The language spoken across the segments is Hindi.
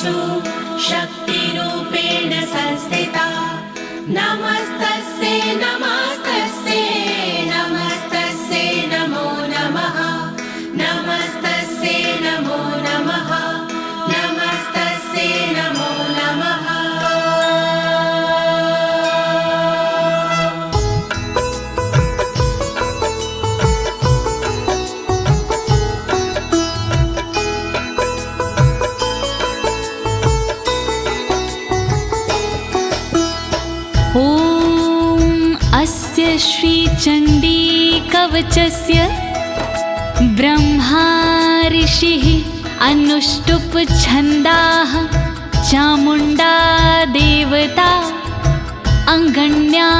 सर्वेषु शक्तिरूपेण संस्थिता। नमस्तस्यै नमस्तस्यै नमस्तस्यै नमो नमः। नमस्तस्यै नमो नमः। नमस्तस्यै नमो नमः। अस्य श्रीचण्डी कवचस्य ब्रह्मा ऋषिः अनुष्टुप् छन्दाः चामुण्डा देवता अङ्गण्या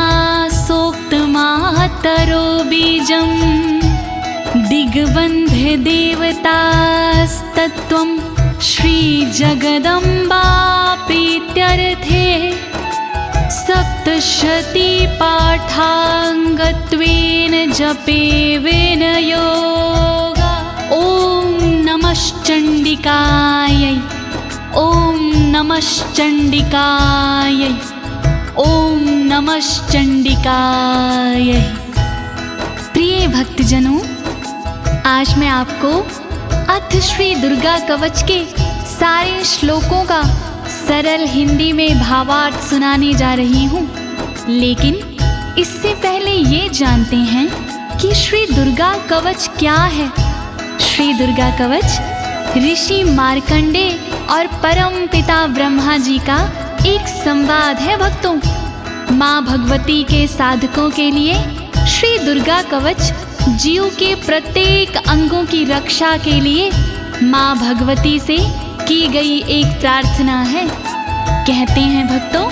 सोक्तमातरो बीजं दिग्बन्धे देवतास्तत्त्वं श्रीजगदम्बा प्रीत्यर्थे सप्तशती पाठाङ्गत्वेन जपेवेन योगा। ॐ नमश्चण्डिकायै ॐ नमश्चण्डिकायै ॐ नमश्चण्डिकायै। प्रिय भक्तजनों, आज मैं आपको अथ श्री दुर्गा कवच के सारे श्लोकों का सरल हिंदी में भावार्थ सुनाने जा रही हूँ। लेकिन इससे पहले ये जानते हैं कि श्री दुर्गा कवच क्या है। श्री दुर्गा कवच ऋषि मार्कंडे और परम पिता ब्रह्मा जी का एक संवाद है भक्तों। माँ भगवती के साधकों के लिए श्री दुर्गा कवच जीव के प्रत्येक अंगों की रक्षा के लिए माँ भगवती से की गई एक प्रार्थना है। कहते हैं भक्तों,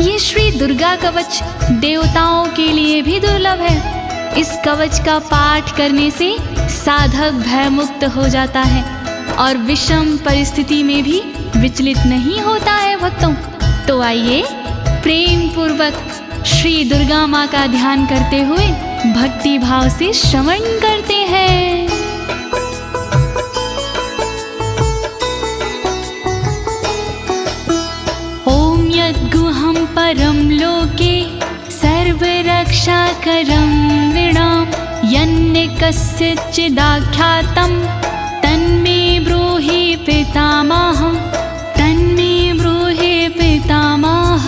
ये श्री दुर्गा कवच देवताओं के लिए भी दुर्लभ है। इस कवच का पाठ करने से साधक भयमुक्त हो जाता है और विषम परिस्थिति में भी विचलित नहीं होता है भक्तों। तो आइए प्रेम पूर्वक श्री दुर्गा माँ का ध्यान करते हुए भक्ति भाव से श्रवण करते हैं। गुहं परं लोके सर्वरक्षाकरं नृणां यन्ने कस्यचिदाख्यातं तन्मे ब्रूहि पितामह। तन्मे ब्रूहि पितामह।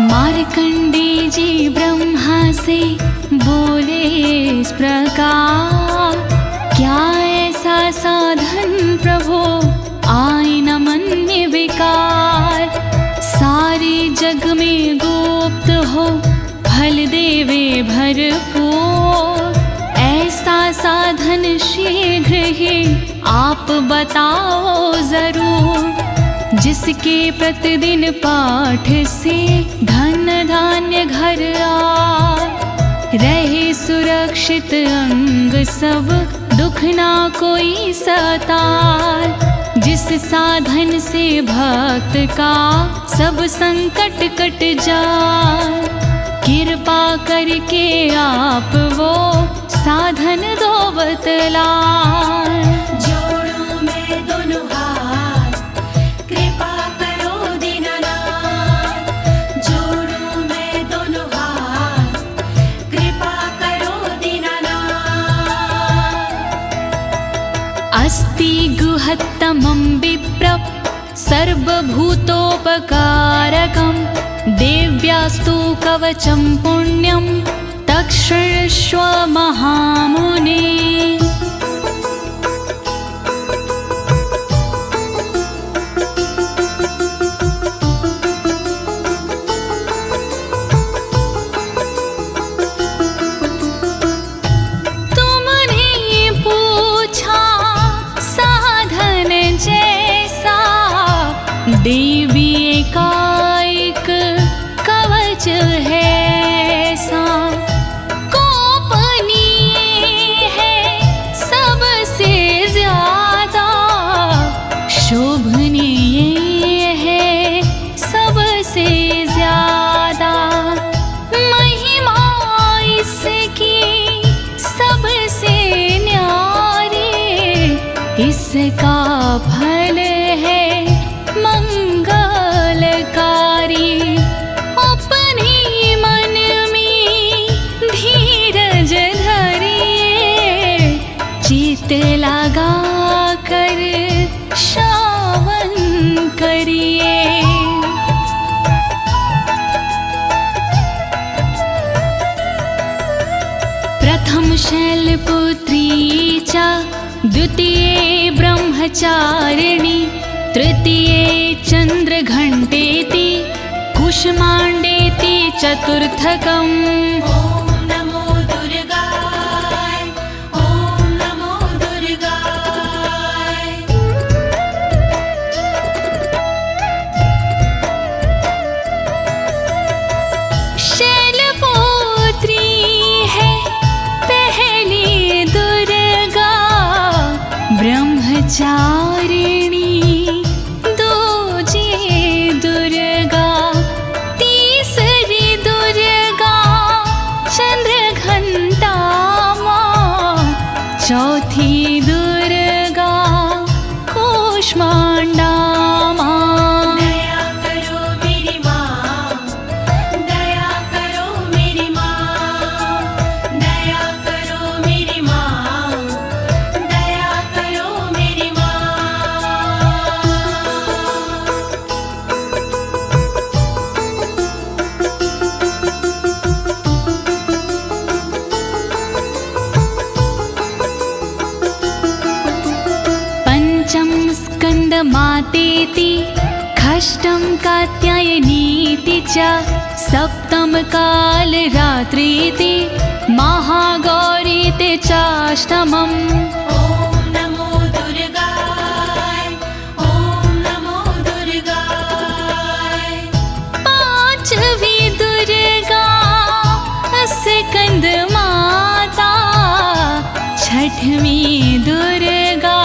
मार्कंडे जी ब्रह्मा से बोले इस प्रकार, क्या ऐसा साधन प्रभो आए न मन्य विकार। सारे जग में गुप्त हो फल देवे भरपूर। ऐसा साधन शीघ्र ही आप बताओ जरूर। जिसके प्रतिदिन पाठ से धन धान्य घर आए, रहे सुरक्षित अंग सब दुख ना कोई सताए। जिस साधन से भक्त का सब संकट कट जाए, कृपा करके आप वो साधन दो बतलाए। जोड़ो मैं दोनों हाथ, कृपा करो दीनानाथ। जोड़ो मैं दोनों हाथ, कृपा करो दीनानाथ। अस्ति गुहत्तमं विप्र सर्वभूतोपकारकं देव्यास्तु कवचं पुण्यं तत्क्षृण्वस्व महामुने। देवी एकाएक कवच है सा, गोपनीय इसका फल है मंगलकारी। अपने मन में धीरज धरिए, चित लगा कर श्रवण करिए। प्रथम शैलपुत्री च द्वितीये ब्रह्मचारिणी, तृतीये चन्द्रघण्टेति, कुष्माण्डेति चतुर्थकम्। ॐ नमो दुर्गाय, ॐ नमो दुर्गाय। शैलपुत्री है पहली दुर्गा, ब्रह्मचारिणी दूजी दुर्गा, तीसरी दुर्गा चंद्रघंटा माँ, चौथी दुर्गा कूष्मांडा माँ। दया करो मेरी माँ, दया करो मेरी माँ, दया करो मेरी माँ, दया करो मेरी माँ। पंचम स्कंद मातेति, षष्ठम कात्यायनीति च, सप्तम काल रात्रीति, महागौरीति चाष्टमम्। ॐ नमो दुर्गाय, ॐ नमो दुर्गाय। पांचवी दुर्गा स्कंद माता, छठवीं दुर्गा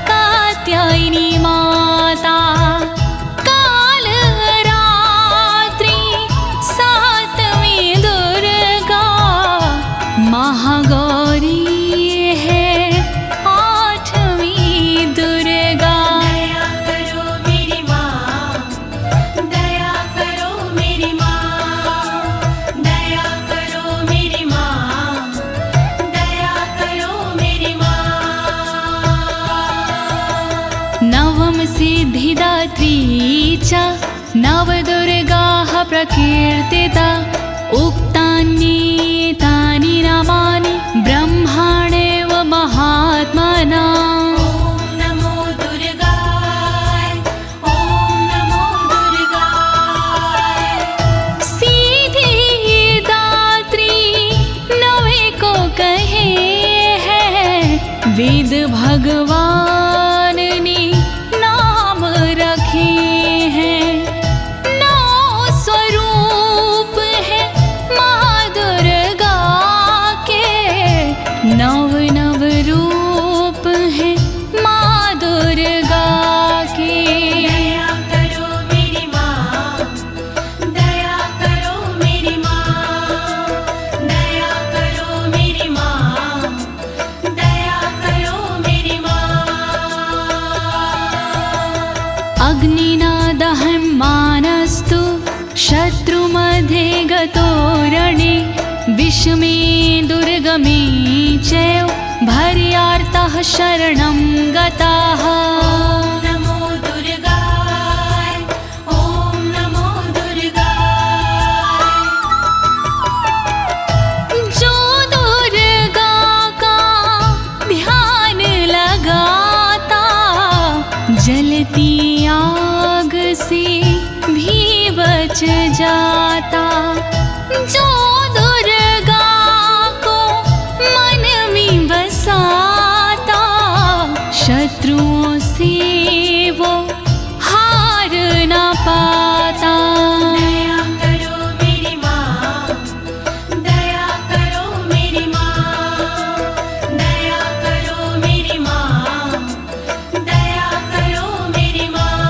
कात्यायनी माता, काल रात्रि सातवीं दुर्गा महागौरी है, आठवीं दुर्गा। दया करो मेरी माँ, दया करो मेरी माँ, दया करो मेरी माँ, दया करो मेरी माँ। नवम सिद्धिदात्री च, नवदुर्गाः प्रकीर्तिता, उक्तान्येतानि नामानि ब्रह्माणेव महात्मना। ॐ नमो दुर्गाय, ॐ नमो दुर्गाय। सिद्धिदात्री नवे को कहे हैं, वेद भगवान ने नाम रखे हैं। नौ स्वरूप है माँ दुर्गा के, नव नव रूप है माँ दुर्गा के। दया करो मेरी माँ, दया करो मेरी माँ, दया करो मेरी माँ, दया करो मेरी माँ। अग्निना दह्यमानस्तु शत्रुमध्ये गतो रणे, विषमे दुर्गमे चैव भर्यार्ताः शरणं गताः। ॐ नमो दुर्गाय, ॐ नमो दुर्गाय। जो दुर्गा का ध्यान लगाता, जलती आग से भी बच जाता। जो दुर्गा को मन में बसाता, शत्रुओं से वो हार न पाता। दया करो मेरी माँ, दया करो मेरी माँ, दया करो मेरी माँ, दया करो मेरी माँ।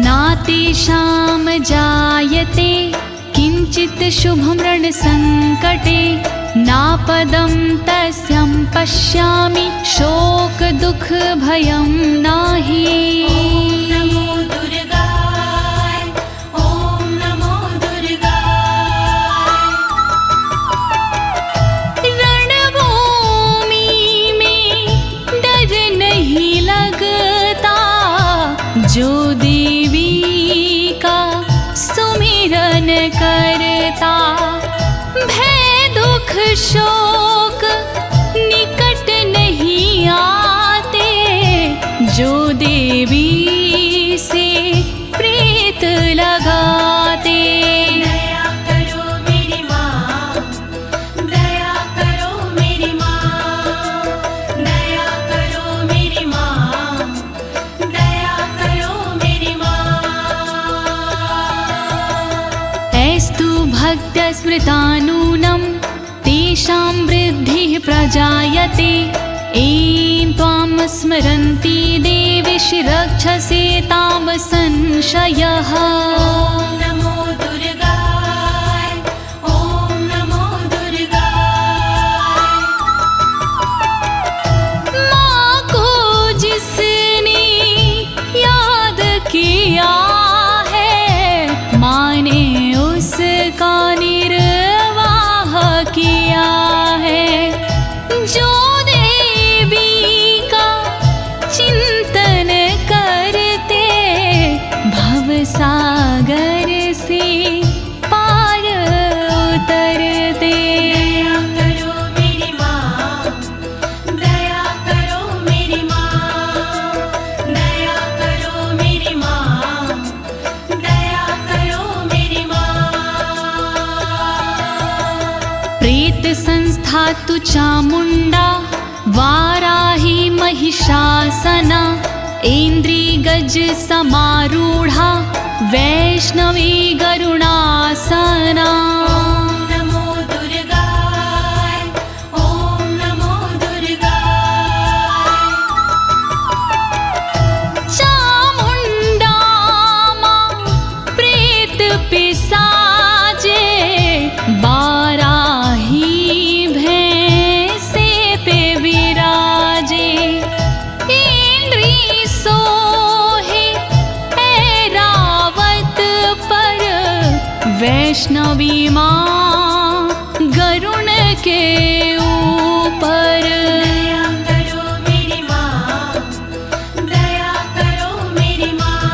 नातेषां जायते किञ्चित् शुभं रणसङ्कटे, नापदं तस्यं पश्यामि शोक दुख भयं नाही। नमो दुर्गाय, ओम नमो दुर्गाय। रणभूमि में डर नहीं लगता, जो देवी का सुमिरन करता। भय दुख शोक निकट नहीं आते, जो देवी से प्रीत लगाते। दया करो मेरी माँ, दया करो मेरी माँ, दया करो मेरी माँ, दया करो मेरी माँ। ऐस्तु भक्तस्मृतानूनं तेषां वृद्धिः प्रजायते। ऐं त्वां स्मरन्ति देवीशि रक्षसे तां संशयः। ओम नमो दुर्गाय, ओम नमो दुर्गाय। माँ को जिसने याद किया है, माँ ने उसका निर्वाह किया है। जो देवी का चिंतन करते, भवसागर से पार उतरते। दया करो मेरी माँ, दया करो मेरी माँ, दया करो मेरी माँ, दया करो मेरी माँ। प्रेत संस्था तु चामुंडा, वाराही महिषासना। ऐन्द्री गज समारूढ़ा, वैष्णवी गरुणासना। ओम नमो दुर्गाय, ओम नमो दुर्गाय। चामुंडा माँ प्रेत पिसाजे, बाराही भैंसे पे विराजे। इंद्री सोहे ऐरावत पर, वैष्णवी माँ गरुण के ऊपर। दया करो मेरी माँ, दया करो मेरी माँ,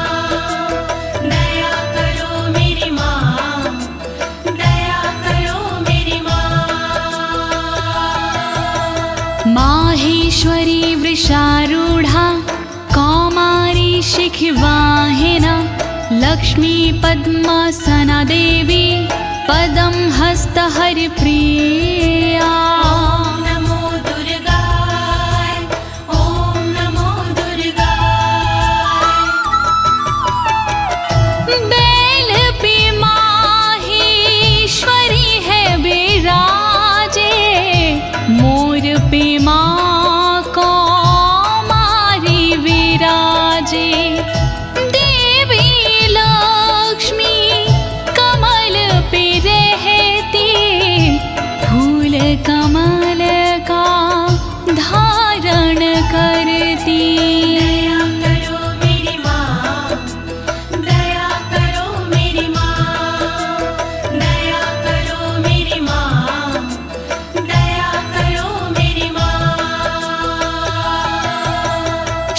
दया करो मेरी माँ, दया करो मेरी माँ। माहेश्वरी वृषारूढ़ा, कौमारी शिखवाहिना। लक्ष्मी पद्मासना देवी, पदम हस्त हरिप्रिया। ओम नमो दुर्गाय, ओम नमो दुर्गाय। बैल पे माहेश्वरी है विराजे, मोर पे माँ कौमारी विराजे। देवी लक्ष्मी कमल पे रहती, फूल कमल का धारण करती। दया करो मेरी माँ, दया करो मेरी माँ, दया करो मेरी माँ, दया करो मेरी माँ।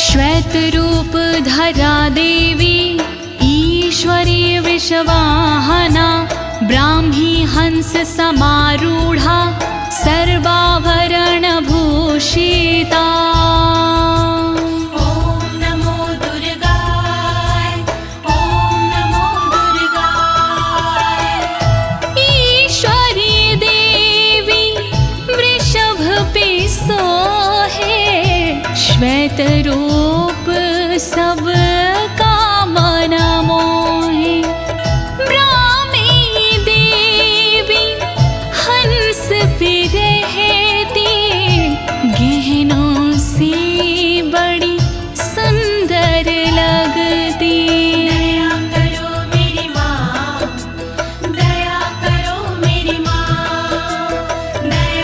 श्वेत रूप धरा देवी, ईश्वरी विश्ववाहना। ब्राह्मी हंस समारूढ़ा, सर्वाभरण भूषिता। ओम नमो दुर्गाय, ओम नमो दुर्गाय। ईश्वरी देवी वृषभ पे सोहे, श्वेत रूप सब का मन मोहे। ब्राह्मी देवी हंस पे रहती, गहनों से बड़ी सुंदर लगती। दया करो मेरी माँ, दया करो मेरी माँ, दया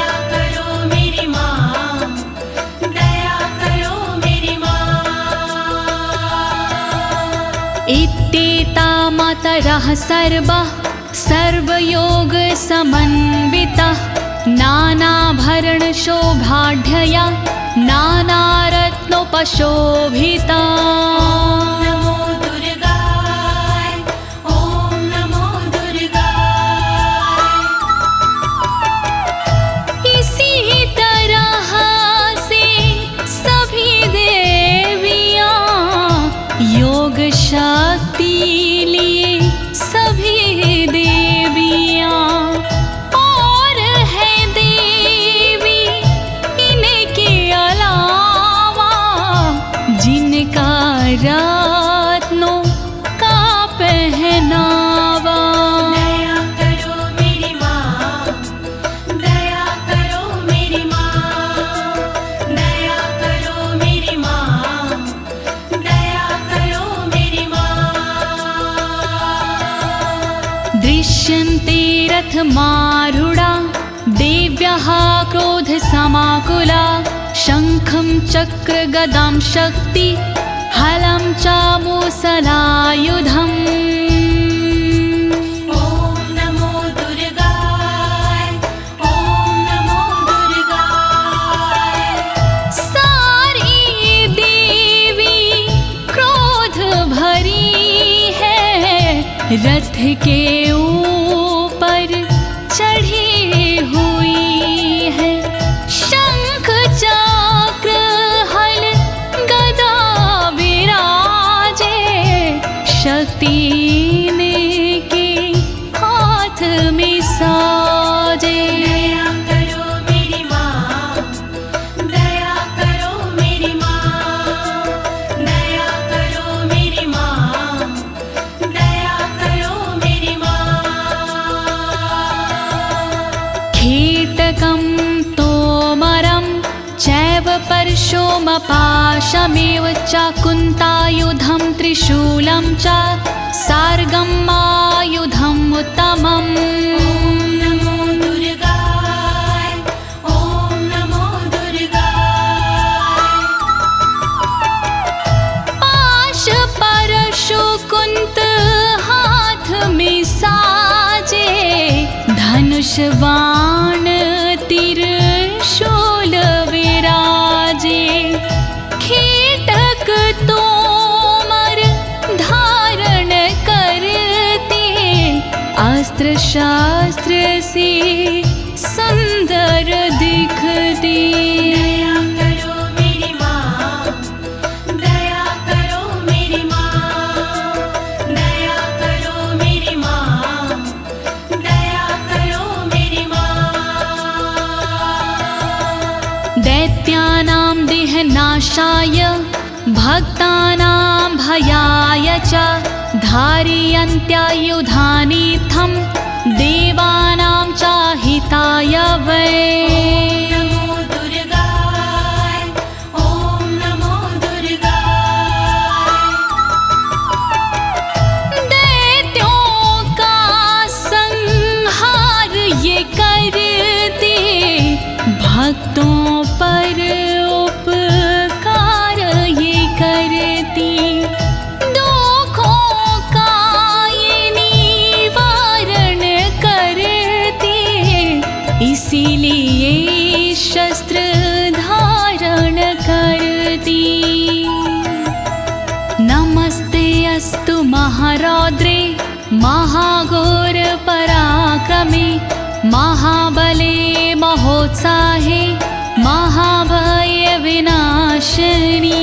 तरः सर्वः सर्वयोग समन्वितः नानाभरणशोभाढ्यया नानारत्नोपशोभिता। नमो दुर्गाय ॐ नमो दुर्गाय। इसी तरह से सभी देवियां योग शक्ति लिए सभी देवियां और है देवी इनके अलावा जिनका रत्नों का पहनावा। दया करो मेरी माँ, दया करो मेरी माँ, दया करो मेरी माँ, दया करो मेरी माँ। दृश्यन्ते रथमारूढा देव्यः क्रोधसमाकुला शङ्खं चक्रगदां शक्ति हलं च मुसलायुधम्। ॐ नमो दुर्गाय ॐ नमो दुर्गाय। सारी देवी क्रोध भरी है रथ के ऊपर चढ़ी हुई है। शंख चक्र हल गदा विराजे शक्ति इनके हाथ में साजे। दया करो मेरी माँ, दया करो मेरी माँ, दया करो मेरी माँ, दया करो मेरी माँ। कीटकं तोमरं चैव परशुमपाशमेव च कुन्तायुधं त्रिशूलं च सार्गमायुधम् उत्तमम्। नमो दुर्गाय ॐ नमो दुर्गाय। पाश परशु कुंत हाथ में साजे धनुष बाण त्रिशूल विराजे। कीटक तोमर धारण करते अस्त्र शास्त्र से सुंदर दिखते। दया करो मेरी माँ, दया करो मेरी माँ, दया करो मेरी माँ, दया करो मेरी माँ। दैत्यानां देहनाशाय भक्तानां भयाय च धारयन्त्यायुधानीथं देवानां च हिताय वै। नमो दुर्गाय ॐ नमो दुर्गाय। दैत्यों का संहार ये करते भक्तों पर उपकार ये करती। दुखों का ये निवारण करती इसीलिए शस्त्र धारण करती। नमस्ते अस्तु महारौद्रे महाघोर पराक्रमे महाबले महोत्साहे महाभय विनाशिनी।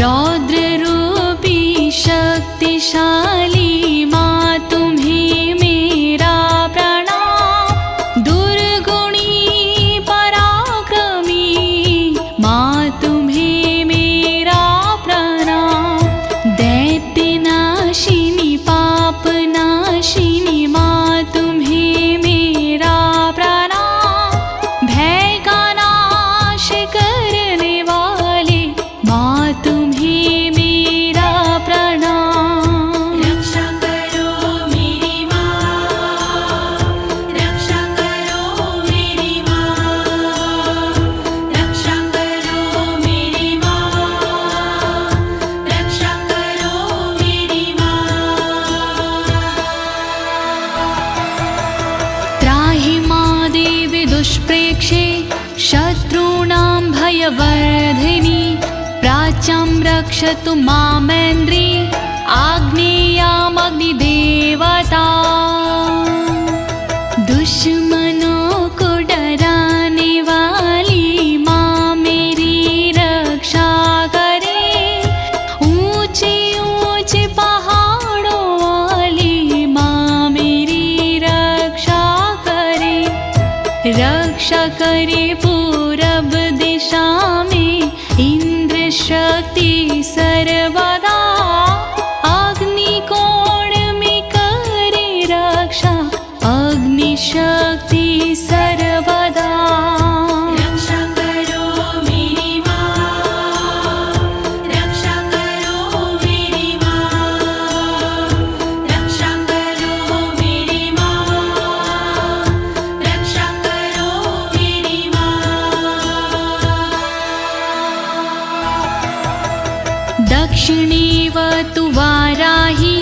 रौद्र रूपी शक्तिशाली माँ तुम्हें मेरा प्रणाम। दुर्गुणी पराक्रमी माँ तुम्हें मेरा प्रणाम। दैत्यनाशिनी पापनाशिनी माँ तुम्हें मेरा प्रणाम। भय का नाश करने वाले माँ वीर्यवर्धिनी प्राच्यां रक्षतु मामेन्द्री आग्नेयामग्निदेवता दुश्मनों को डराने वाली माँ मेरी रक्षा करे ऊंचे ऊंचे पहाड़ों वाली माँ मेरी रक्षा करे पूरब दिशा में इंद्र शक्ति सर्वदा अग्निकोण में करे रक्षा अग्नि शक्ति सर्वदा रक्षा करो मेरी माँ, रक्षा करो मेरी माँ, रक्षा करो मेरी माँ, रक्षा करो मेरी माँ। दक्षिणेवतु वाराही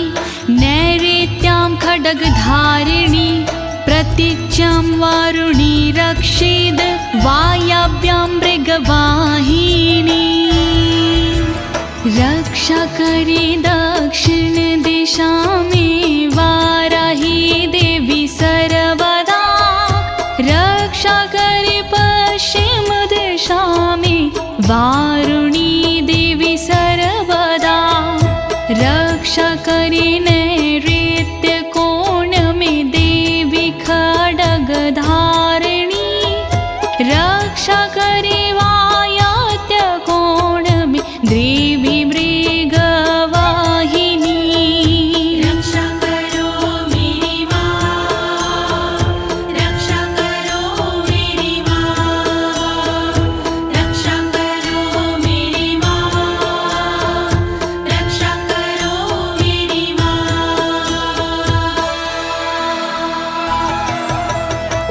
नैऋत्यां खड्गधारिणी प्रतीच्यां वारुणी रक्षेद् वायव्यां मृगवाहिनी रक्षा करे दक्षिण दिशा में वाराही देवी सर्वदा रक्षा करे पश्चिम दिशा में वारुणी देवी सर्वदा रक्षा करे नैऋत्य कोण में देवी खड्गधारिणी रक्षा करे वायव्य कोण में देवी मृगवाहिनी रक्षा करो मेरी माँ, रक्षा करो मेरी माँ, रक्षा करो मेरी माँ, रक्षा करो मेरी माँ।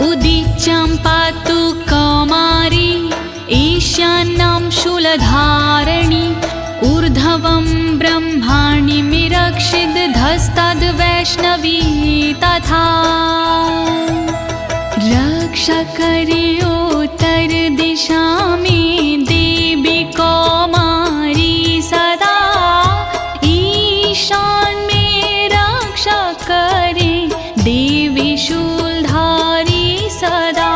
उदीच्यां पातु कौमारी ईशान्यां शूलधारिणी ऊर्ध्वं ब्रह्माणि रक्षिद् धस्ताद् वैष्णवी तथा रक्षा करे उत्तर दिशा में देवी कौमारी सदा ईशान में रक्षा करे देवी शूलधारी सदा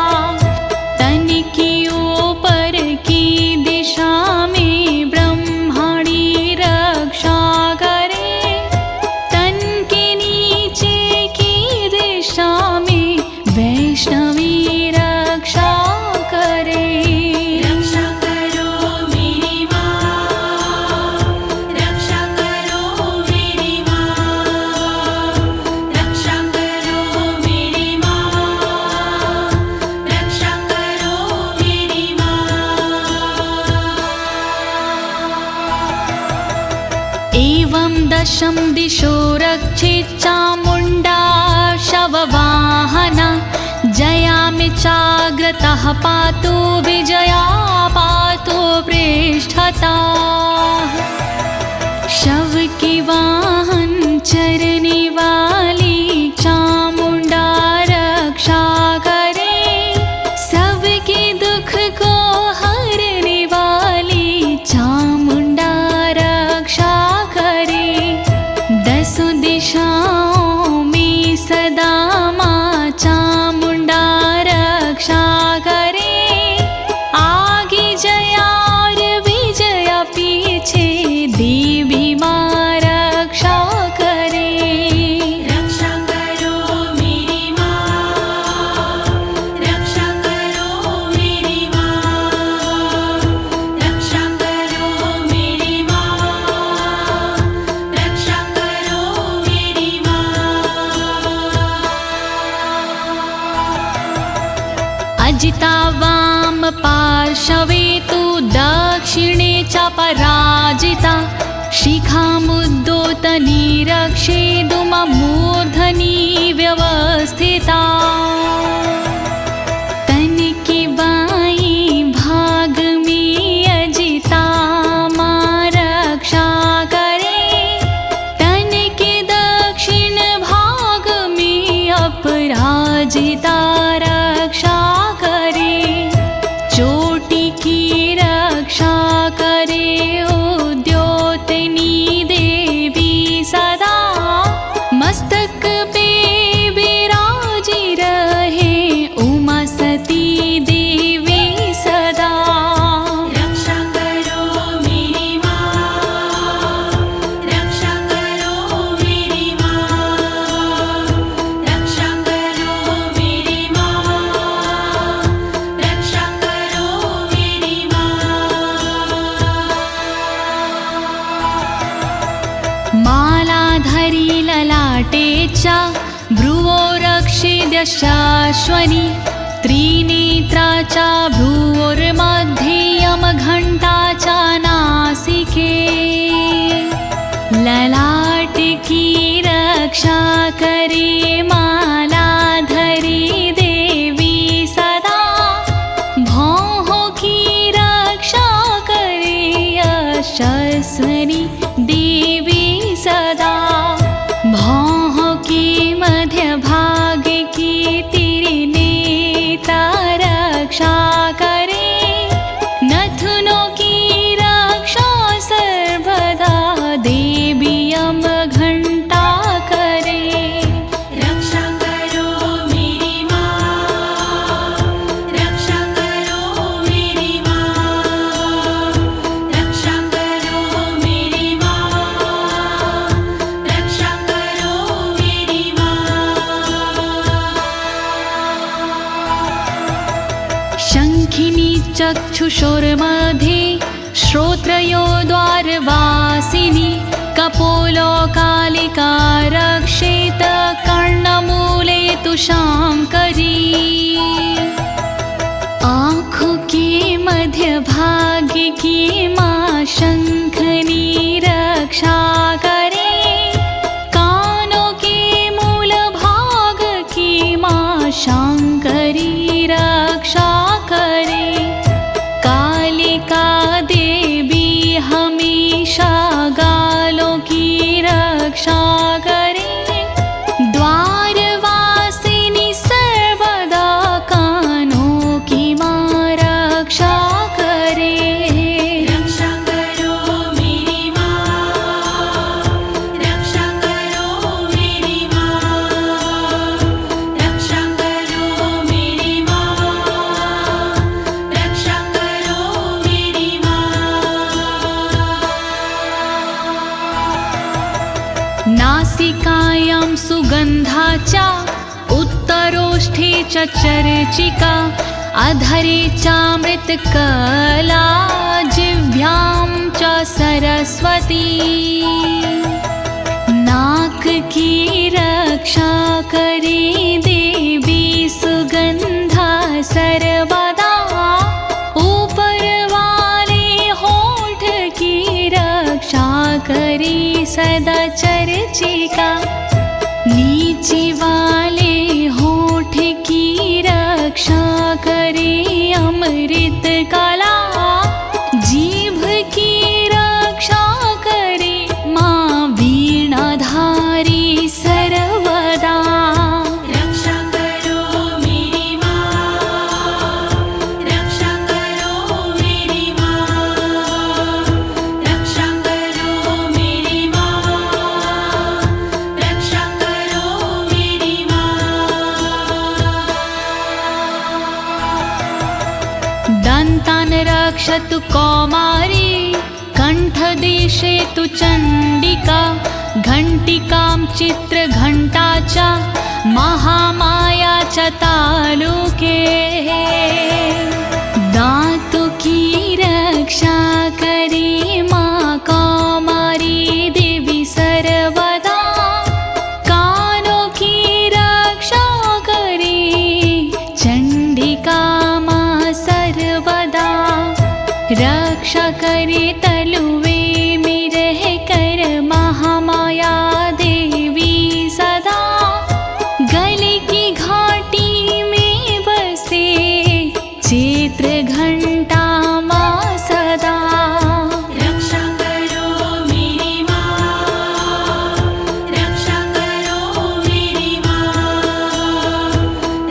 तन की ऊपर की दिशा में ब्रह्माणी रक्षा करे तन के नीचे की दिशा में वैष्णवी रक्षा करे रक्षा करो मेरी माँ, रक्षा करो मेरी माँ, रक्षा करो मेरी माँ, रक्षा करो मेरी माँ। एवं दशम दिशो रक्षेत् चामुण्डा शववाहना जयामि चाग्रतः पातु विजया पातु पृष्ठता शव के वाहन चरने वाली चामुण्डा रक्षा करे सबके दुख को हरने वाली चामुण्डा रक्षा करे दसों दिशाओं में सदा माँ चामुण्डा रक्षा करे आगे जया और विजया पीछे देवी माँ रक्षा करे रक्षा करो मेरी माँ, रक्षा करो मेरी माँ, रक्षा करो मेरी माँ, रक्षा करो मेरी माँ। अजिता वाम पार्श्वे तु दक्षिणे च पराजिता शिखामुद्दोतनी रक्षेदुममूर्धनि व्यवस्थिता तन के बाईं भाग में अजिता माँ रक्षा करे तन के दक्षिण भाग में अपराजिता रक्षा करे चोटी की रक्षा ललाटे च भ्रुवो रक्षिद्यशाश्वनी त्रिनेत्रा च भ्रुवोर्मध्ये यमघण्टा च नासिके ललाट की रक्षा करे मालाधरी देवी सदा भौह की रक्षा करे यशस्विनी देवी सदा भौह की मध्य भाग की त्रिनेत्रा रक्षा करे नथुनों की रक्षा सर्वदा देवी यमघण्टा करे रक्षा करो मेरी माँ, रक्षा करो मेरी माँ, रक्षा करो मेरी माँ, रक्षा करो मेरी माँ। शङ्खिनी चक्षुषोर्मध्ये श्रोत्रयो द्वारवासिनी कपोलो कालिका रक्षेत कर्णमूले तु शाङ्करी आँखों के मध्य भाग की माँ शंखनी रक्षा करे कानों के मूल भाग की माँ शंकरी रक्षा करे कालिका देवी हमेशा गालों की रक्षा करे द्वारवासिनी सर्वदा कानों की माँ रक्षा करे रक्षा करो मेरी माँ, रक्षा करो मेरी माँ, रक्षा करो मेरी माँ, रक्षा करो मेरी माँ। नासिकायां सुगन्धा च उत्तरोष्ठे च चर्चिका अधरे चामृतकला जिह्वां च सरस्वती नाक की रक्षा करे देवी सुगंधा सर्वदा ऊपर वाले होठ की रक्षा करे सदा चर्चिका नीचे वाले होठ की रक्षा करे अमृत कला जीभ की रक्षा करे माँ वीणाधारी सर्वदा रक्षा करो मेरी माँ, रक्षा करो मेरी माँ, रक्षा करो मेरी माँ, रक्षा करो मेरी माँ। दन्तान् रक्षतु कौमारी कण्ठदेशे तु चण्डिका घण्टिकां चित्रघण्टा च महामाया च तालुके दातु की रक्षा करे माँ कौमारी देवी सर्वदा कानों की रक्षा करे चण्डिका माँ सर्वदा रक्षा करे तलुवे में रह कर महामाया देवी सदा गले की घाटी में बसे चित्र घंटा माँ सदा रक्षा करो मेरी माँ, रक्षा करो मेरी माँ,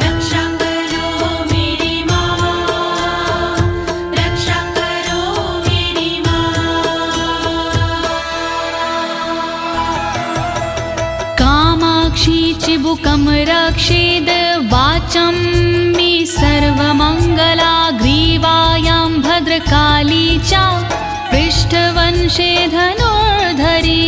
रक्षा करो मेरी माँ, रक्षा करो मेरी माँ। कामाक्षी चिबुकं रक्षेद वाचं मे सर्वमङ्गला ग्रीवायां भद्रकाली च पृष्ठवंशे धनुर्धरी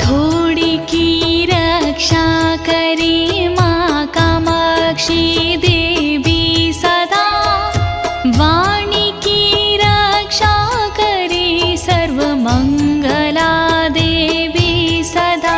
थोड़ी की रक्षा करे माँ कामाक्षी देवी सदा वाणी की रक्षा करे सर्वमंगला देवी सदा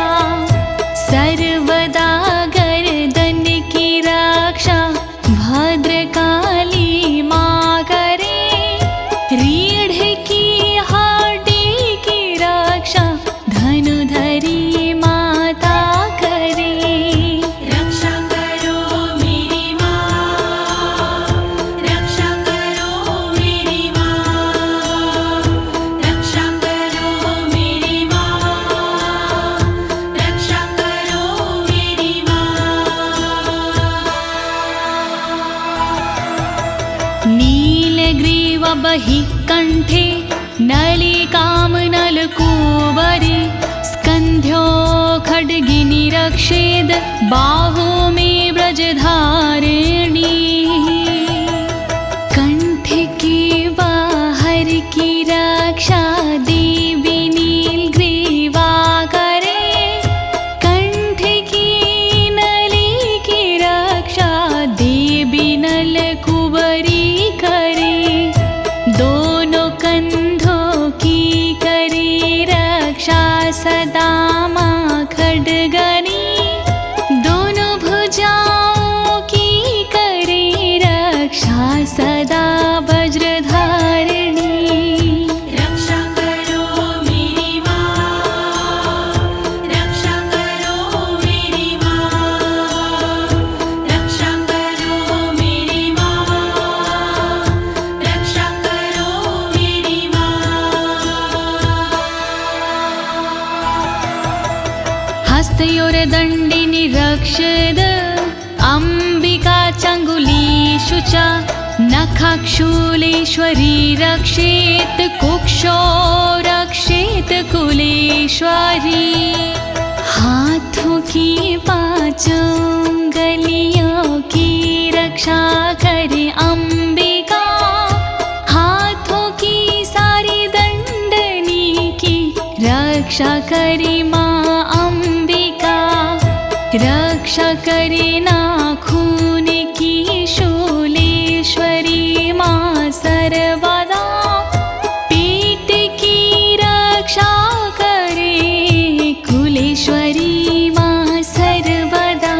बहि कंठे नलिकां नलकूबरी स्कन्ध्यो खड्गिनी रक्षेद बाहु मे व्रजधारिणी कंठ के बाहर की रक्षा देवी नीलग्रीवा करे कंठ की नली की रक्षा देवी नलकूबरी करे दोनों कंधों की करे रक्षा सदा माँ खड्गनी दोनों भुजाओं की करे रक्षा सदा वज्रधारिणी रक्षा करो मेरी माँ, रक्षा करो मेरी माँ, रक्षा करो मेरी माँ, रक्षा करो मेरी माँ। हस्तयोर्दण्डिनी रक्षद अम्बिका चङ्गुलीषु च नखाक्षूलेश्वरी रक्षेत कुक्षो रक्षेत कुलेश्वरी हाथों की पांचों उंगलियों की रक्षा करे अम्बिका हाथों की सारी दंडनी की रक्षा करे माँ अम्बिका रक्षा करे नाखून की शूलेश्वरी माँ सर्वदा पेट की रक्षा करे कुलेश्वरी माँ सर्वदा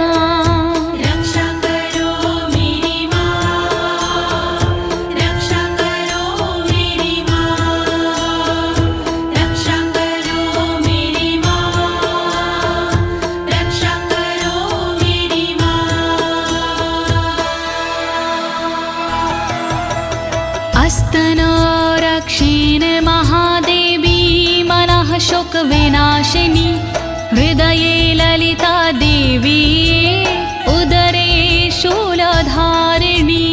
रक्षा करो मेरी माँ, रक्षा करो मेरी माँ, रक्षा करो मेरी माँ, रक्षा करो मेरी माँ। अस्तनो रक्षेण महादेवी मनः शोकविनाशिनी हृदये ललिता देवी उदरे शूलधारिणी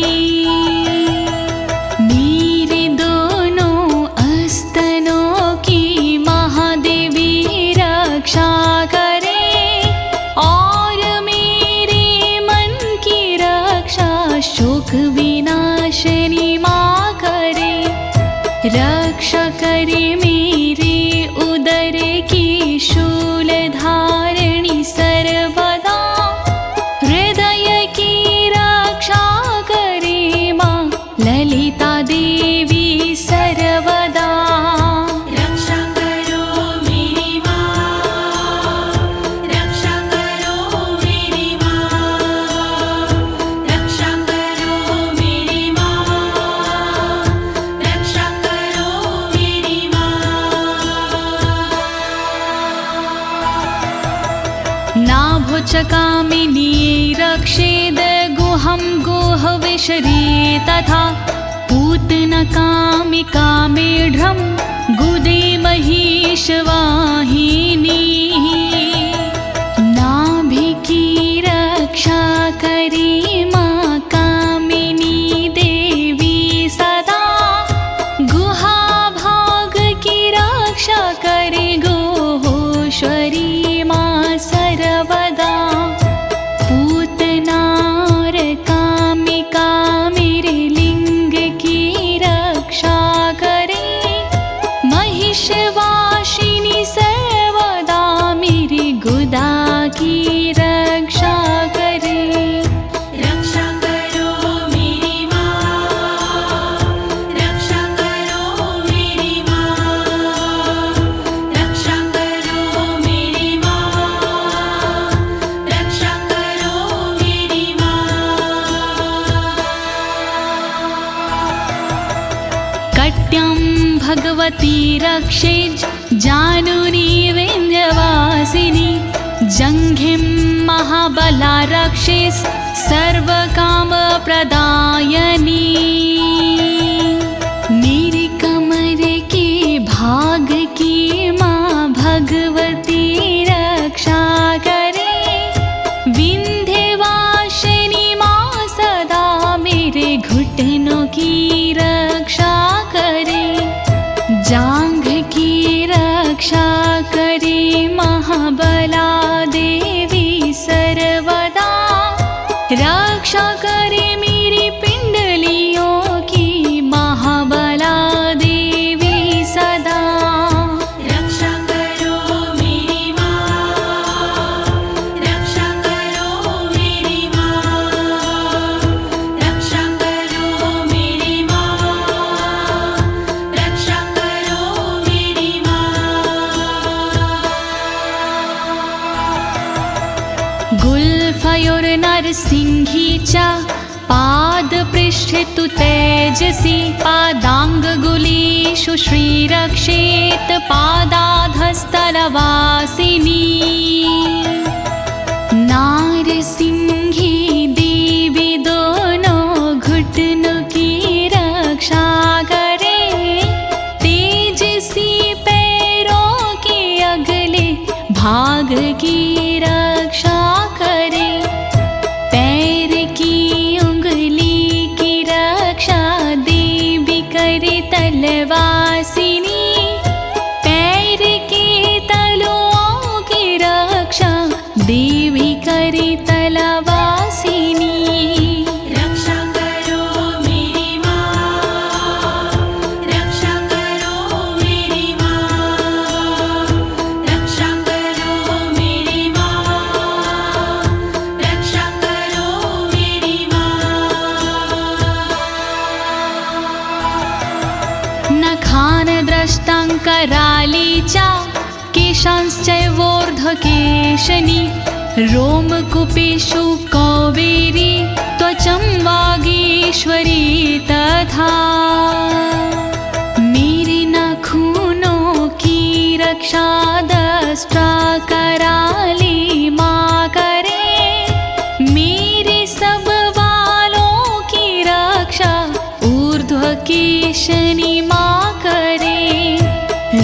मेरे दोनों अस्तनों की महादेवी रक्षा करे और मेरे मन की रक्षा शोक विनाशिनी माँ करे रक्षा करे मेरे उदर की शूलधारिणी सर्वदा हृदय की रक्षा करे माँ ललिता देवी सर्वदा रक्षा करो मेरी माँ, रक्षा करो मेरी माँ, रक्षा करो मेरी माँ, रक्षा करो मेरी माँ। नाभुचकामिनी रक्षेद गुहं गुहविशरी तथा पूतनकामिका मेढ्रं गुदे महिषवाहिनी नाभि की रक्षा करे माँ कामिनी देवी सदा गुहा भाग की रक्षा करे गोश्वरी माँ सर्वदा पूतनार कामिका मेरे लिंग की रक्षा करे महिषवासिनी सर्वदा मेरी गुदा की रक्षा करे रक्षा करो मेरी माँ, रक्षा करो मेरी माँ, रक्षा करो मेरी माँ, रक्षा करो मेरी माँ। कट्यं भगवती रक्षेज जानुनी विन्ध्यवासिनी जङ्घिं महाबला रक्षेस् सर्वकामप्रदायिनी मेरे कमर के भाग की माँ भगवती रक्षा करे विन्ध्यवासिनी माँ सदा मेरे घुटनों की रक्षा महाबला देवी सर्वदा, रक्षा करे मेरी पिंडलियों की महाबला देवी सदा। रक्षा करो मेरी माँ, रक्षा करो मेरी माँ, रक्षा करो मेरी माँ, रक्षा करो मेरी माँ। गुल्फयोर्नरसिंहीचा पादपृष्ठे तु तेजसि, पादाङ्गुलीषु श्रीरक्षेत् पादाधस्तलवासिनी। नारसिंही देवी दोनों घुटनों की रक्षा करे, तेजसी पैरों के अगले भाग की रक्षा करे। पैर की उंगली की रक्षा देवी करे तलवासिनी, पैर के तलुओं की रक्षा देवी करे तलवासिनी। रक्षा करो मेरी माँ, रक्षा करो मेरी माँ, रक्षा करो मेरी माँ, रक्षा करो मेरी माँ। नखानद्रष्टाङ्करालीचा केशांश्चैवोर्ध्वकेशनी, रोमकूपेषु कौवेरी त्वचं वागीश्वरी तथा। मेरे नाखूनों की रक्षा दष्टा कराली माँ करे, मेरे सब बालों की रक्षा ऊर्ध्वकेशनी माँ करे।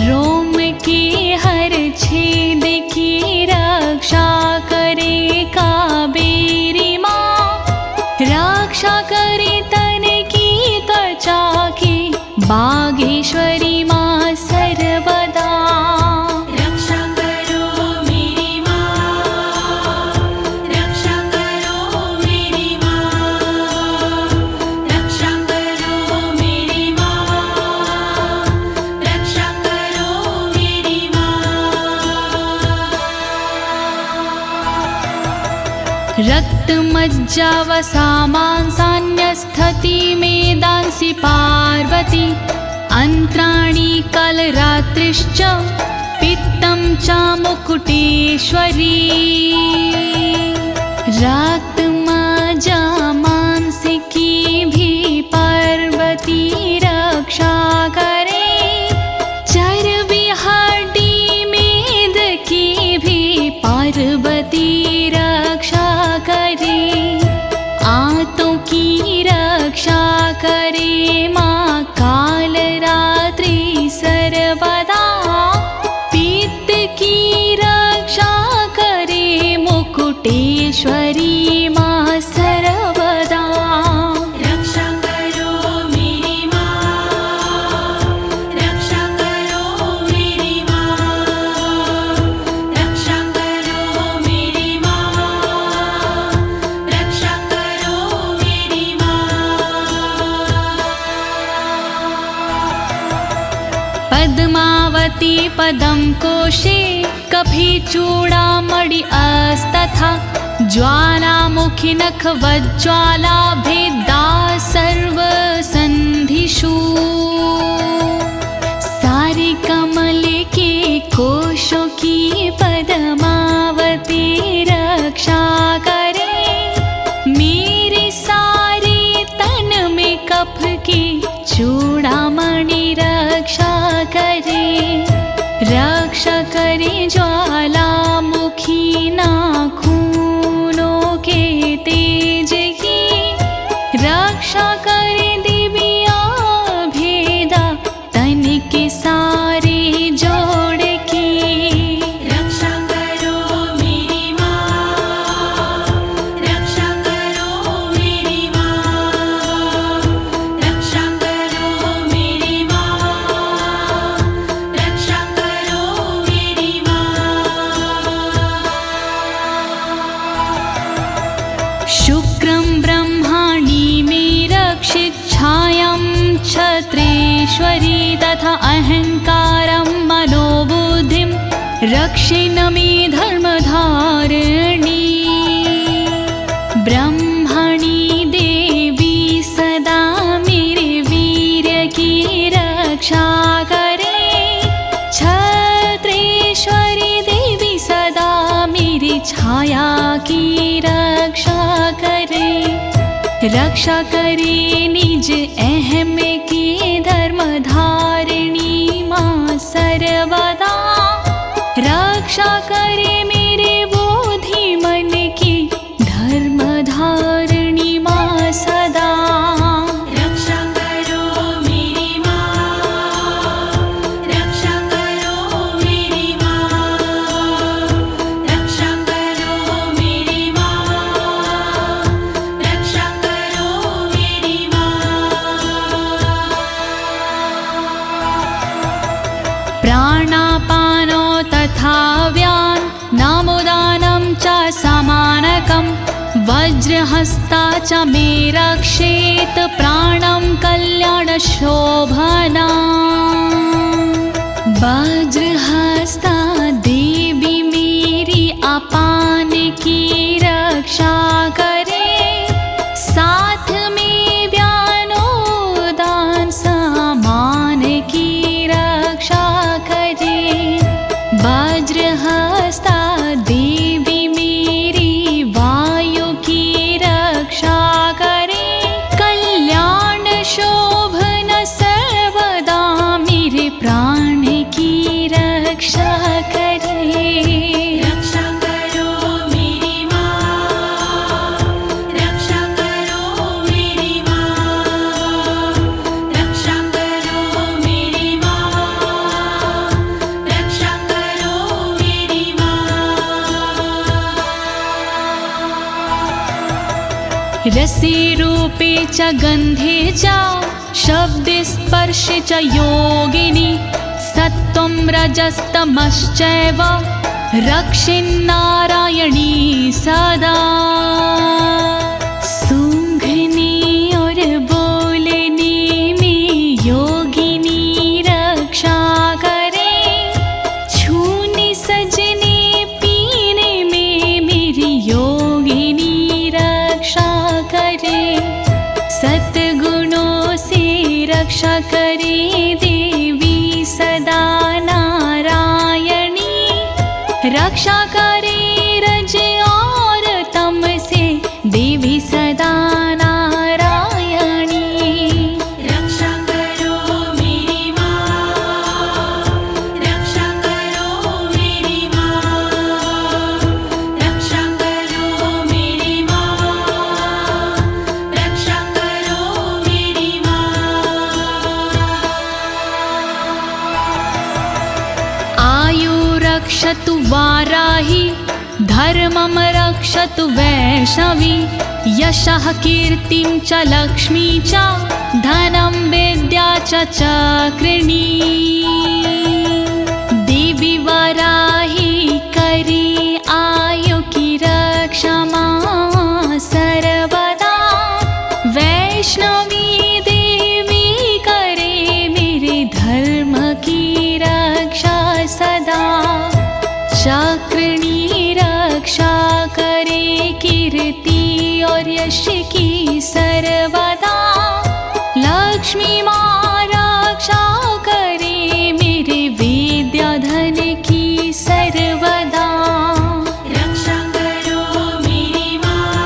रोम के हर छेद की रक्षा करे कावेरी माँ, रक्षा करे तन की त्वचा की बागेश्वरी माँ सर्वदा। रक्षा करो मेरी माँ, रक्षा करो मेरी माँ, रक्षा करो मेरी माँ, रक्षा करो मेरी माँ। रक्तमज्जावसा मांसान्यस्थति मेदांसि पार्वती, अन्त्राणि कलरात्रिश्च पित्तं च मुकुटेश्वरी। रक्तमज्जा मांसिकी भी पार्वती रक्षा करे, चर्बी हड्डी मेद की भी पार्वती रक्षा करे। आंतों की रक्षा करे माँ कालरात्रि सर्वदा, पित्त की रक्षा करे मुकुटेश्वरी माँ सर्वदा। रक्षा करो मेरी माँ, रक्षा करो मेरी माँ, रक्षा करो मेरी माँ, रक्षा करो मेरी माँ। पद्मावती पदं कोशे कफीचूडामणि अस्तथा, ज्वालामुखी नखवज्ज्वाला भेदा सर्वसन्धिषु। सारे कमल के कोशों की पद्मावती रक्षा करे, मेरे सारे तन में कफ की चूड़ामणि रक्षा करे। रक्षा करे ज्वालामुखी नाखूनों के तेज की, रक्षा करे दिव्या भेदा तन के सारे जोड़ की। रक्षा करो मेरी माँ, रक्षा करो मेरी माँ, रक्षा करो मेरी माँ, रक्षा करो मेरी माँ। क्षत्रेश्वरी तथा अहंकारं मनोबुद्धिं रक्षिणमि धर्मधारिणी ब्रह्मणि देवी सदा मेरे वीर्य की रक्षा करे। क्षत्रेश्वरी देवी सदा मेरी छाया की रक्षा करे। रक्षा करे निज अहम की धर्मधारिणी माँ सर्वदा। रक्षा करे मेरे बोधि मन की धर्मधारिणी माँ सदा। रक्षा करो मेरी माँ, रक्षा करो मेरी माँ, रक्षा करो मेरी माँ, रक्षा करो मेरी माँ। प्राणापानो तथा व्यान नामोदानं च समानकं वज्रहस्ता च मे रक्षेत प्राणं कल्याणशोभना। वज्रहस्ता देवी मेरी अपान की रक्षा करे। साथ में व्यानोदान समान की रक्षा करे। वज्रहस्ता देवी मेरी वायु की रक्षा करे। कल्याण शोभन सर्वदा मेरे प्राण की रक्षा करे। रक्षा करो मेरी माँ, रक्षा करो मेरी माँ, रक्षा करो मेरी माँ, रक्षा करो मेरी माँ। रसे रूपे च गन्धे च शब्दे स्पर्शे च योगिनी सत्त्वं रजस्तमश्चैव रक्षिन्नारायणी सदा। सूंघने और बोलने में योगिनी रक्षा करे। छूने सजने पीने में मेरी योगिनी रक्षा करे। सद्गुणों से रक्षा करे देवी सदा नारायणी। रक्षा करे रज और तम से देवी सदा नारायणी। रक्षा करो मेरी माँ, रक्षा करो मेरी माँ, रक्षा करो मेरी माँ, रक्षा करो मेरी माँ। आयु रक्षतु वाराही धर्मं रक्षतु वैष्णवी। यशः कीर्तिं च लक्ष्मी च धनं विद्या च चक्रिणी। देवी वाराही करे आयु की रक्षा माँ सर्वदा। वैष्णवी देवी करे मेरे धर्म की रक्षा सदा। चक्रिणी रक्षा करे कीर्ति और यश की सर्वदा। लक्ष्मी माँ रक्षा करे मेरे विद्या धन की सर्वदा। रक्षा करो मेरी माँ,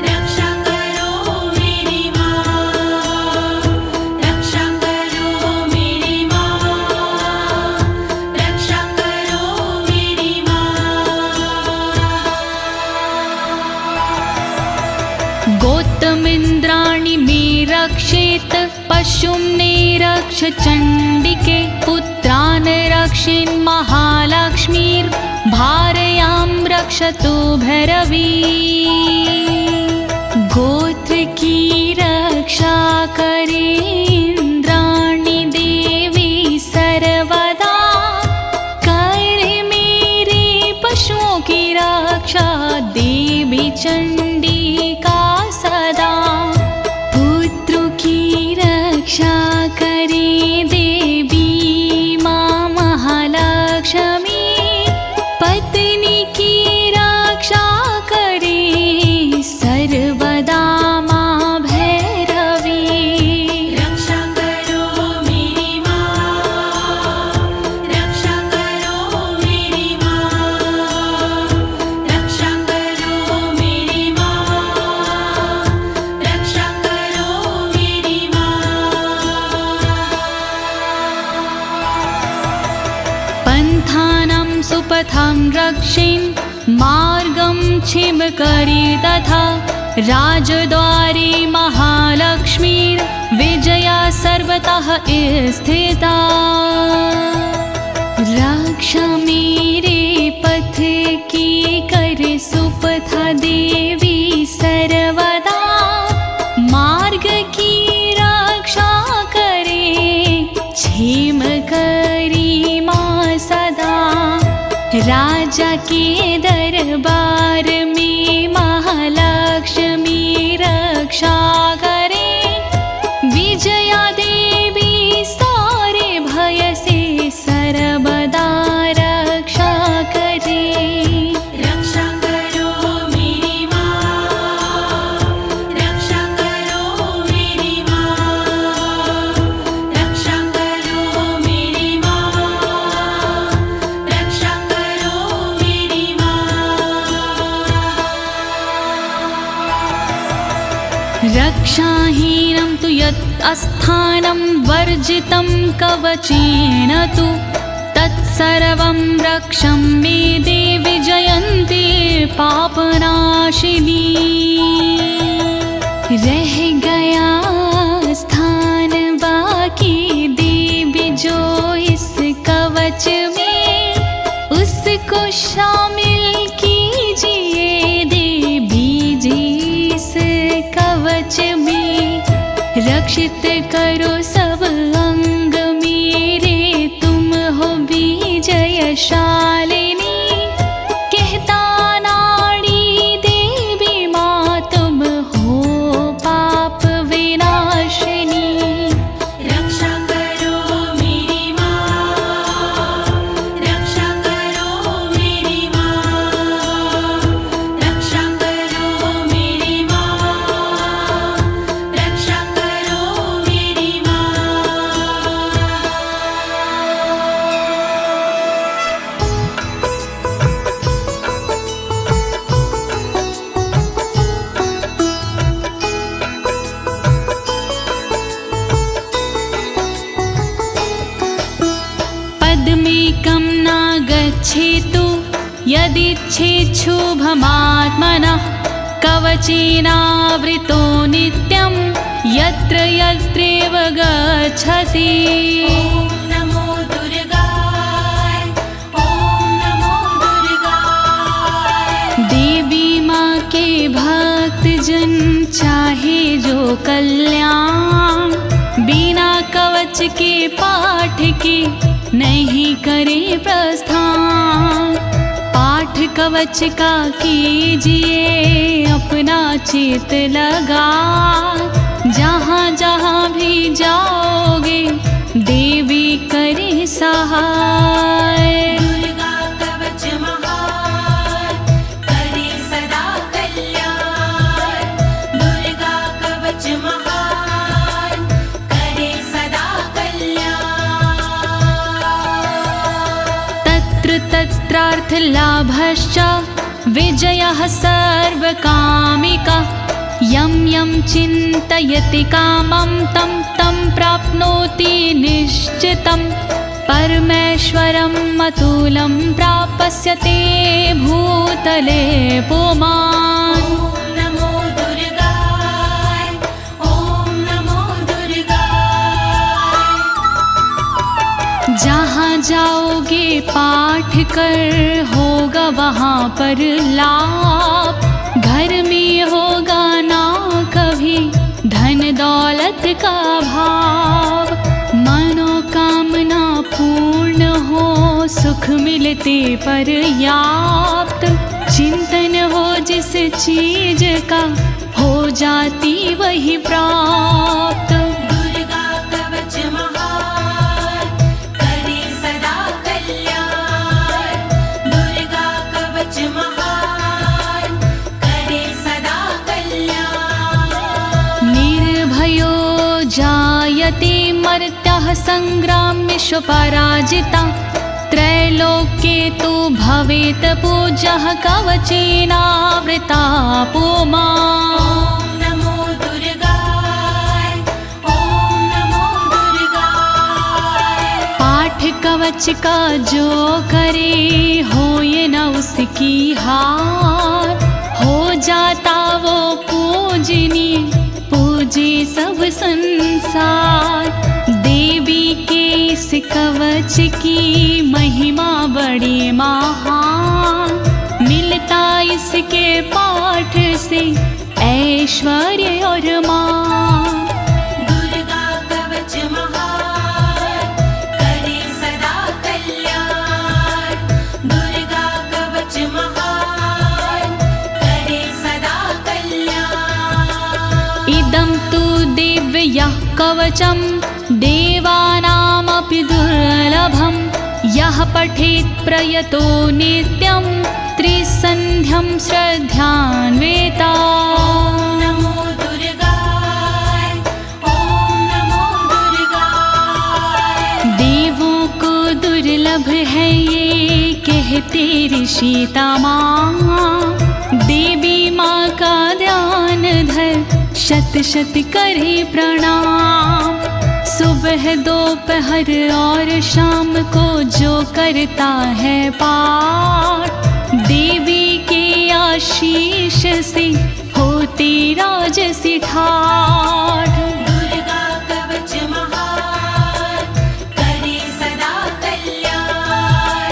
रक्षा करो मेरी माँ, रक्षा करो मेरी माँ, रक्षा करो मेरी माँ। गोत्तमिन्द्राणि मे रक्षेत पशुं निरक्ष चण्डिके। पुत्रान् रक्षेन् महालक्ष्मीर्भार्यां रक्षतु भैरवी। गोत्र की रक्षा करे इंद्राणी देवी सर्वदा। करे मेरे पशुओं की रक्षा देवी चंडिका सदा। पुत्रों की सुपथं रक्षेन् मार्गं छिमकरी तथा राजद्वारे महालक्ष्मीर्विजया सर्वतः स्थिता। रक्षा मेरे पथ की कर सुपथा देवी सर्वदा, मार्ग की रक्षा करे क्षेम करी माँ सदा। राजा के दरबार में महालक्ष्मी रक्षा करे, विजया देवी सारे भय से सर्वदा रक्षा करे। रक्षा करो मेरी माँ, रक्षा करो मेरी माँ, रक्षा करो मेरी माँ, रक्षा करो मेरी माँ। रक्षाहीनं तु यत् अस्थानं वर्जितं कवचेन तु, तत्सर्वं रक्षं मे देवि जयन्ती पापनाशिनी। रह गया स्थान बाकी देवी जो इस कवच में, उसको शामिल कीजिए देवी जी इस कवच में। रक्षित करो सब अंग मेरे, तुम हो विजयशालिनी। कहता नाड़ी देवी माँ तुम हो पाप विनाशिनी। रक्षा करो मेरी माँ, रक्षा करो मेरी माँ, रक्षा करो मेरी माँ, रक्षा करो मेरी माँ। पद्मेकं न गच्छेतु यदिच्छेच्छुभमात्मनः, कवचेनावृतो नित्यं यत्र यत्रैव गच्छति। ॐ नमो दुर्गाय, ॐ नमो दुर्गाय। देवी माँ के भक्त जन चाहे जो कल्याण, बिना कवच के पाठ के नहीं करे प्रस्थान। पाठ कवच का कीजिए अपना चित लगा, जहाँ जहाँ भी जाओगे देवी करे सहाय। दुर्गा कवच महान, करे सदा कल्याण। दुर्गा कवच महान, करे सदा कल्याण। तत्र तत्रार्थलाभश्च विजयः सर्वकामिका। यं यं चिन्तयति कामं तं तं प्राप्नोति निश्चितं। परमेश्वरं अतुलं प्राप्स्यते भूतले पुमान्। ॐ नमो दुर्गाय, ॐ नमो दुर्गाय। जहाँ जाओगे पाठ कर होगा वहाँ पर लाभ। घर में होगा ना कभी धन दौलत का भाव। मनोकामना पूर्ण हो सुख मिलते पर्याप्त। चिंतन हो जिस चीज का हो जाती वही प्राप्त। दुर्गा कवच महान, करे सदा कल्याण। दुर्गा कवच महान, करे सदा कल्याण। निर्भयो जायते मर्त्यः संग्रामेषु पराजिता। त्रैलोक्ये तु भवेत् पूज्यः कवचेनावृता पुमान्। ॐ नमो दुर्गाय, ॐ नमो दुर्गाय। पाठ कवच का जो करे हो सब संसार। देवी के इस कवच की महिमा बड़ी महान, मिलता इसके पाठ से ऐश्वर्य और मान। दुर्गा कवच महान, करे सदा कल्याण। दुर्गा कवच महान, करे सदा कल्याण। इदं तु दिव्यः कवचं देवानामपि दुर्लभं। यः पठेत् प्रयतो नित्यं त्रिसन्ध्यं श्रद्धान्विता। नमो दुर्गाय, ओम नमो दुर्गाय। देवों को दुर्लभ है ये कहते ऋषि तमाम। देवी माँ का ध्यान धर शत शत करे प्रणाम। सुबह दोपहर और शाम को जो करता है पाठ, देवी के आशीष से होती राजसी ठाठ। दुर्गा कवच महान, करे सदा कल्याण।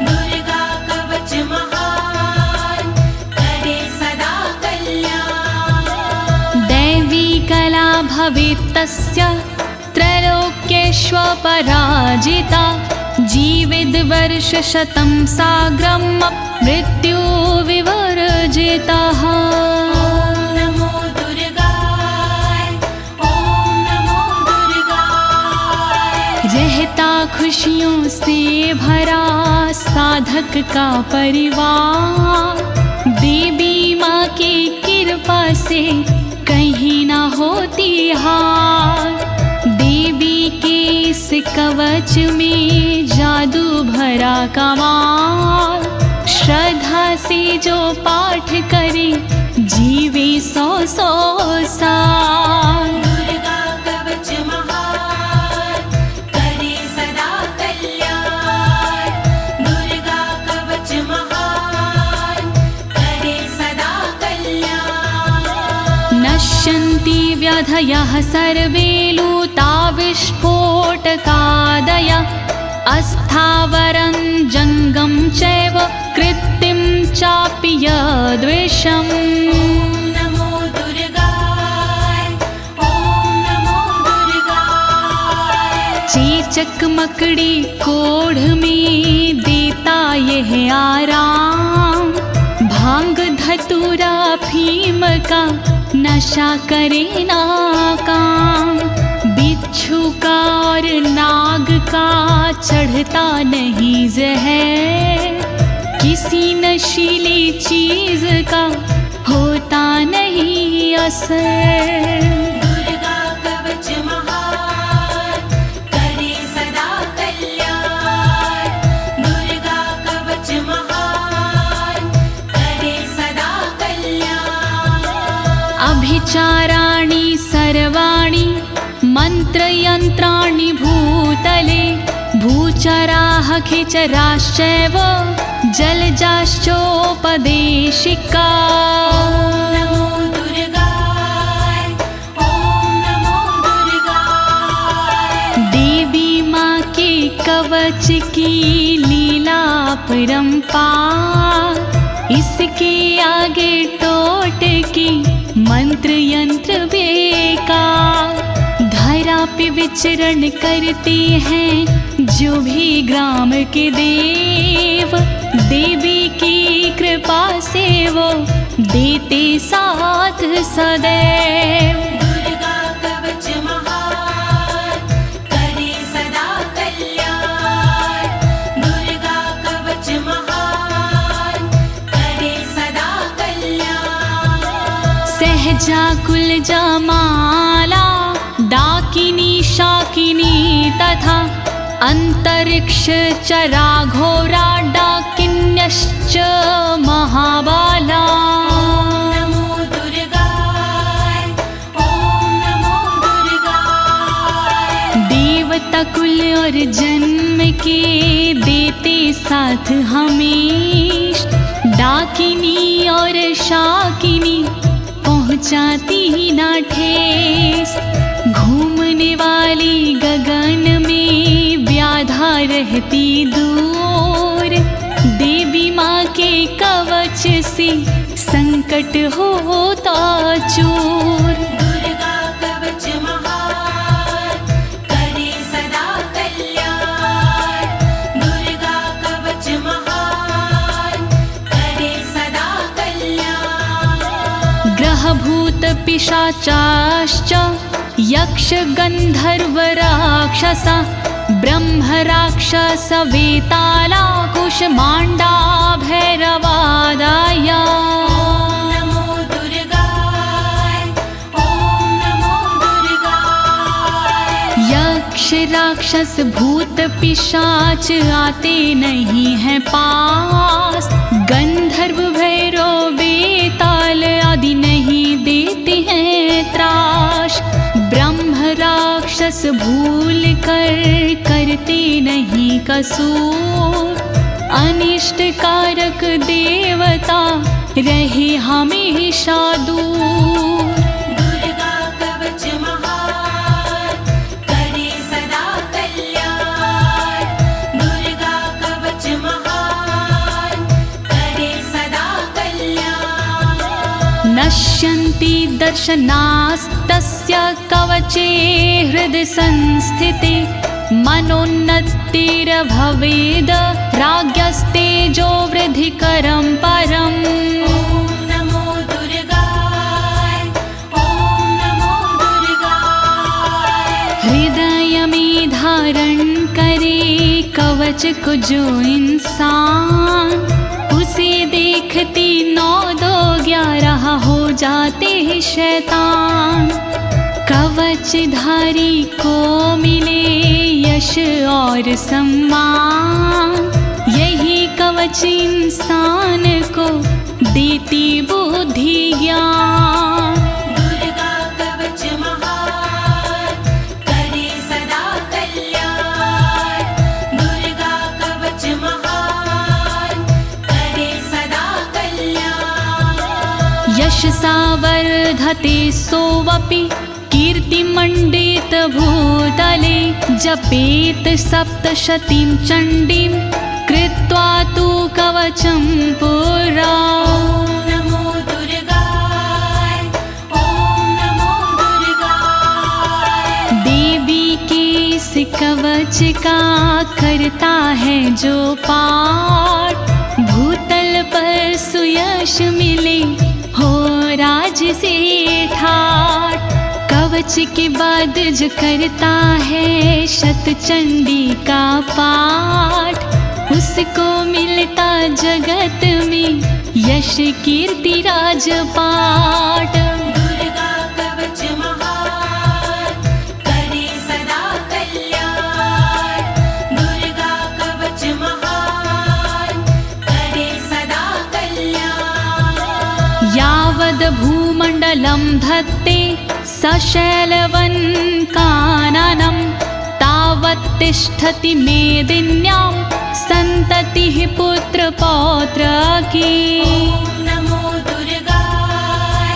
दुर्गा कवच महान, करे सदा कल्याण। दैवी कला भवेत् तस्य त्रैलोक्येष्वपराजिता। जीवेद् वर्षशतं साग्रं मृत्यु विवर्जितः। ॐ नमो दुर्गाय, ॐ नमो दुर्गाय। रहता खुशियों से भरा साधक का परिवार। देवी माँ की कृपा से कहीं ना होती हार। देवी के इस कवच में जादू भरा कमाल। श्रद्धा से जो पाठ करे जीवे 100 साल। दुर्गा कवच महान, करे सदा कल्याण। दुर्गा कवच महान, करे सदा कल्याण। नश्यन्ति व्याधयः सर्वे लूता विस्फोटकादय। अस्थावरं जङ्गं चैव कृत्तिं चापि यद्विषम्। ॐ नमो दुर्गाय, ॐ नमो दुर्गाय। चेचक मकड़ी कोढ़ में देता यह आराम। भांग धतूरा भीम का नशा करे ना काम। बिच्छू का और नाग का चढ़ता नहीं जहर। किसी नशीली चीज का होता नहीं असर। दुर्गा कवच महान, करे सदा कल्याण। दुर्गा कवच महान, करे सदा कल्याण। अभिचाराणि सर्वाणि मंत्रयंत्राणि भूतले। भूचराः खिचराश्चैव जलजाश्चोपदेशिका। नमो दुर्गाय, ॐ नमो दुर्गाय। देवी माँ के कवच की लीला परंपार। इसके आगे टोटके मंत्र यंत्र बेकार। धरा पे विचरण करते हैं जो भी ग्राम के देव। देवी की कृपा से वो देते साथ सदैव। दुर्गा कवच महान, करे सदा कल्याण। दुर्गा कवच महान, करे सदा कल्याण। सहजा कुलजा माला डाकिनी शाकिनी तथा अंतरिक्ष चरा घोरा डाकिन्यश्च महाबाला। नमो दुर्गाय, ॐ नमो दुर्गाय। देवता कुल और जन्म के देते साथ हमेश। डाकिनी और शाकिनी पहुँचाती ना ठेस। घूमने वाली गगन में व्याधा रहती दूर, देवी माँ के कवच से संकट होता चूर। दुर्गा कवच महान करे सदा कल्याण, दुर्गा कवच महान करे सदा कल्याण। ग्रह भूत पिशाचाश्च यक्ष गंधर्व राक्षसा, ब्रह्म राक्षस वेताला कुष्मांडा भैरवादाय। ओम नमो दुर्गाय, ओम नमो दुर्गाय। यक्ष राक्षस भूत पिशाच आते नहीं हैं पास, गंधर्व भैरव बेताल आदि नहीं देते हैं त्रास। ब्रह्म राक्षस भूल कर करते नहीं कसूर, अनिष्ट कारक देवता रहे हमेशा दूर। दुर्गा कवच महान करे सदा कल्याण, दुर्गा कवच महान करे सदा कल्याण। नश्यन्ति दर्शनास्तस्य कवचे हृदि संस्थिते, मनोन्नतिर्भवेद राज्ञस्तेजो वृद्धिकरं परम्। ओम नमो दुर्गाय, ओम नमो दुर्गाय। हृदय में धारण करे कवच को जो इंसान, उसे देखती 9 2 11 हो जाते हैं शैतान। कवचधारी को मिले यश और सम्मान, यही कवच इंसान को देती बुद्धि ज्ञान। दुर्गा कवच महान करे सदा कल्याण, दुर्गा कवच महान करे सदा कल्याण। यशसा वर्धते सोऽपि कीर्तिमण्डित भूतले, जपेत सप्तशतीं चण्डीं कृत्वा तु कवचं पुरा। ओम नमो दुर्गाय, ओम नमो दुर्गाय। देवी के इस कवच का करता है जो पाठ, भूतल पर सुयश मिले हो राज से ठाठ। कवच के बाद जो करता है शतचंडी का पाठ, उसको मिलता जगत में यश कीर्ति राजपाट। दुर्गा कवच महान करे सदा कल्याण, दुर्गा कवच महान करे सदा कल्याण। यावद् भूमण्डलं धत्ते सशैलवन् काननं, तावत् तिष्ठति मेदिन्यां सन्ततिः पुत्र पौत्र की। ओम नमो दुर्गाय,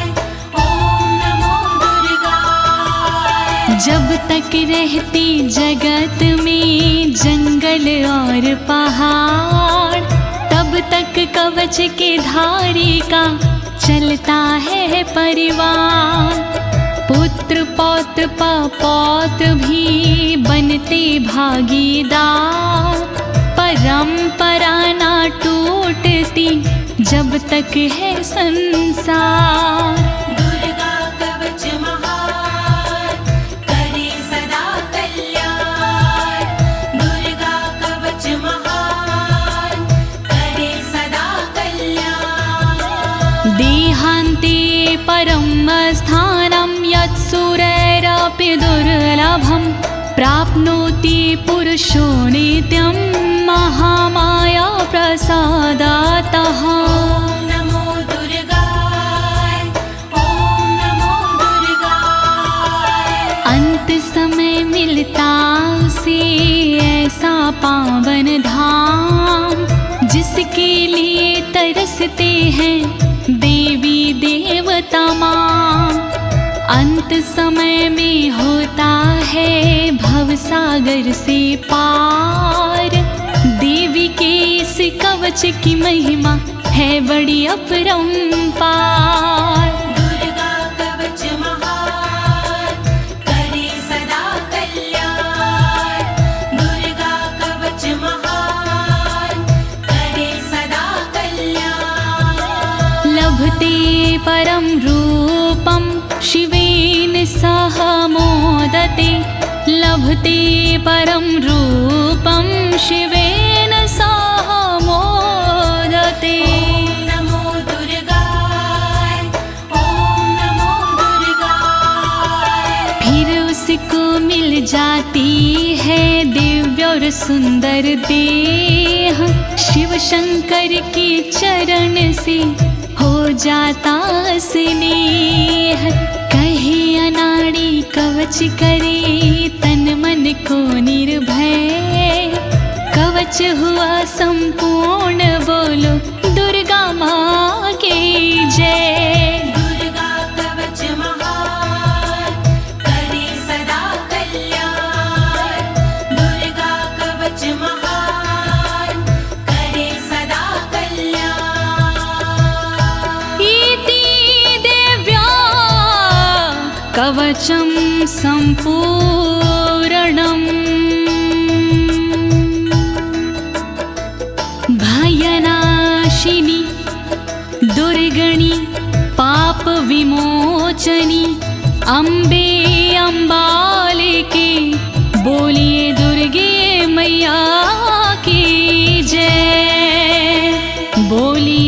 ओम नमो दुर्गाय। जब तक रहती जगत में जंगल और पहाड़, तब तक कवच के धारी का चलता है परिवार। पुत्र पौत्र पौत्र भी बनते भागीदार, परंपरा ना टूटती जब तक है संसार। दुर्गा कवच महान करे सदा कल्याण, दुर्गा कवच महान करे सदा कल्याण। देहान्ते परं स्थानं यत्सुरैरपि दुर्लभं, प्राप्नोति पुरुषो नित्यं महामाया प्रसादातः। ओम नमो दुर्गाय, ओम नमो दुर्गाय। अंत समय मिलता उसे ऐसा पावन धाम, जिसके लिए तरसते हैं देवी देवता माँ। अंत समय में होता है भवसागर से पार। देवी के इस कवच की महिमा है बड़ी अपरंपार। दुर्गा कवच महान, करे सदा कल्याण। दुर्गा कवच महान, करे सदा कल्याण। लभते परं रूपं शिवेन सह मोदते। लभते परं रूपं शिवेन सह मोदते। नमो दुर्गाय, ओम नमो दुर्गाय। फिर उसको मिल जाती है दिव्य और सुंदर देह। शिव शंकर के चरण से हो जाता स्नेह। कहे अनाड़ी कवच करे तन मन को निर्भय। कवच हुआ संपूर्ण, बोलो दुर्गा माँ की जय। दुर्गा कवच महान, करे सदा कल्याण। दुर्गा कवच महान, करे सदा कल्याण। इति देव्या कवचं सम्पूर्णम्। भयनाशिनी दुर्गणि पाप विमोचनी। अम्बे अम्बालिके, बोलिए दुर्गे मैया की जय। बोलिए